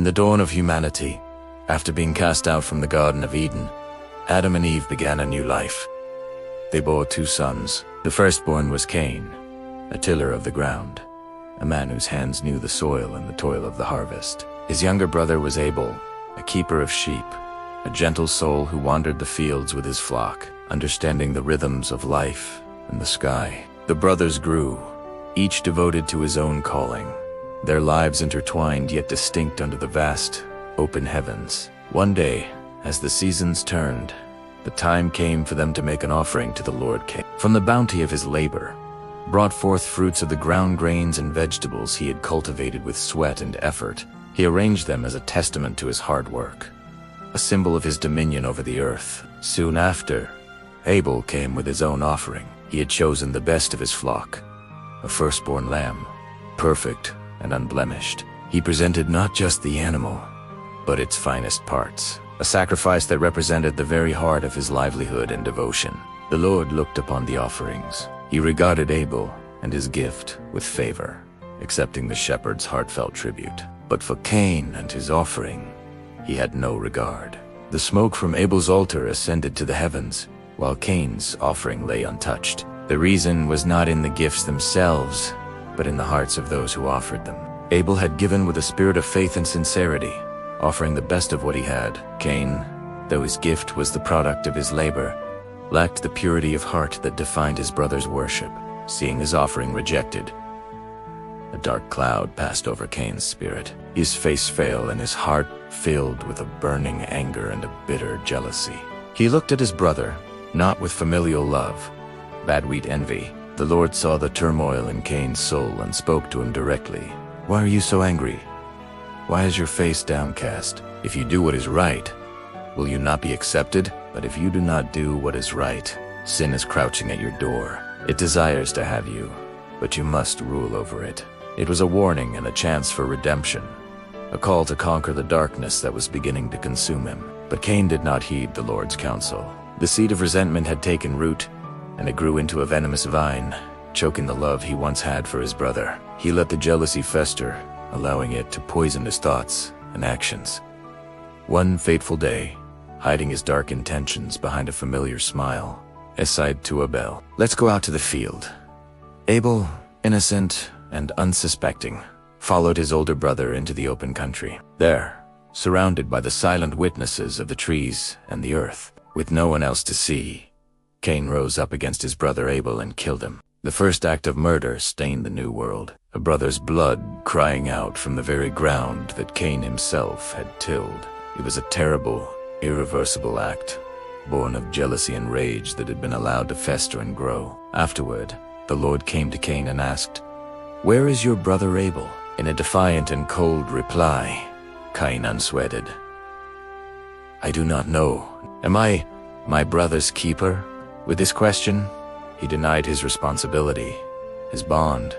In the dawn of humanity, after being cast out from the Garden of Eden, Adam and Eve began a new life. They bore 2 sons. The firstborn was Cain, a tiller of the ground, a man whose hands knew the soil and the toil of the harvest. His younger brother was Abel, a keeper of sheep, a gentle soul who wandered the fields with his flock, understanding the rhythms of life and the sky. The brothers grew, each devoted to his own calling, their lives intertwined yet distinct under the vast, open heavens. One day, as the seasons turned, the time came for them to make an offering to the Lord. Cain, from the bounty of his labor, brought forth fruits of the ground grains and vegetables he had cultivated with sweat and effort. He arranged them as a testament to his hard work, a symbol of his dominion over the earth. Soon after, Abel came with his own offering. He had chosen the best of his flock, a firstborn lamb, perfect and unblemished. He presented not just the animal, but its finest parts, a sacrifice that represented the very heart of his livelihood and devotion. The Lord looked upon the offerings. He regarded Abel and his gift with favor, accepting the shepherd's heartfelt tribute. But for Cain and his offering, he had no regard. The smoke from Abel's altar ascended to the heavens, while Cain's offering lay untouched. The reason was not in the gifts themselves, but in the hearts of those who offered them. Abel had given with a spirit of faith and sincerity, offering the best of what he had. Cain, though his gift was the product of his labor, lacked the purity of heart that defined his brother's worship. Seeing his offering rejected, a dark cloud passed over Cain's spirit. His face fell and his heart filled with a burning anger and a bitter jealousy. He looked at his brother, not with familial love, but with envy. The Lord saw the turmoil in Cain's soul and spoke to him directly. "Why are you so angry? Why is your face downcast? If you do what is right, will you not be accepted? But if you do not do what is right, sin is crouching at your door. It desires to have you, but you must rule over it." It was a warning and a chance for redemption, a call to conquer the darkness that was beginning to consume him. But Cain did not heed the Lord's counsel. The seed of resentment had taken root, and it grew into a venomous vine, choking the love he once had for his brother. He let the jealousy fester, allowing it to poison his thoughts and actions. One fateful day, hiding his dark intentions behind a familiar smile, he said to Abel, "Let's go out to the field." Abel, innocent and unsuspecting, followed his older brother into the open country. There, surrounded by the silent witnesses of the trees and the earth, with no one else to see, Cain rose up against his brother Abel and killed him. The first act of murder stained the new world, a brother's blood crying out from the very ground that Cain himself had tilled. It was a terrible, irreversible act, born of jealousy and rage that had been allowed to fester and grow. Afterward, the Lord came to Cain and asked, "Where is your brother Abel?" In a defiant and cold reply, Cain unsweated, "I do not know. Am I my brother's keeper?" With this question, he denied his responsibility, his bond,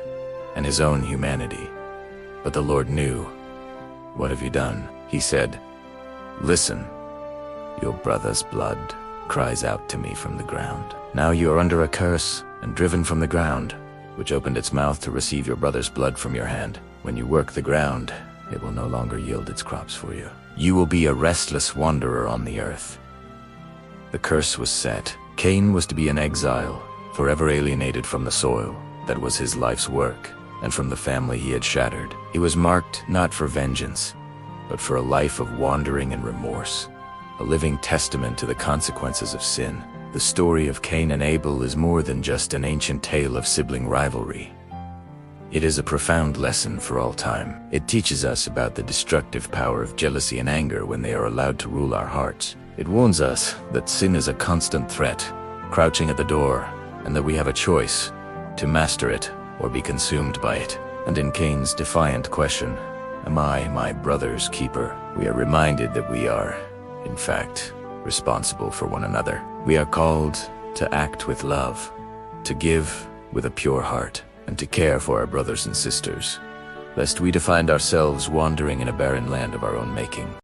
and his own humanity. But the Lord knew. "What have you done?" He said, "Listen, your brother's blood cries out to me from the ground. Now you are under a curse and driven from the ground, which opened its mouth to receive your brother's blood from your hand. When you work the ground, it will no longer yield its crops for you. You will be a restless wanderer on the earth." The curse was set. Cain was to be an exile, forever alienated from the soil that was his life's work, and from the family he had shattered. He was marked not for vengeance, but for a life of wandering and remorse, a living testament to the consequences of sin. The story of Cain and Abel is more than just an ancient tale of sibling rivalry. It is a profound lesson for all time. It teaches us about the destructive power of jealousy and anger when they are allowed to rule our hearts. It warns us that sin is a constant threat, crouching at the door, and that we have a choice to master it or be consumed by it. And in Cain's defiant question, "Am I my brother's keeper?" we are reminded that we are, in fact, responsible for one another. We are called to act with love, to give with a pure heart, and to care for our brothers and sisters, lest we find ourselves wandering in a barren land of our own making.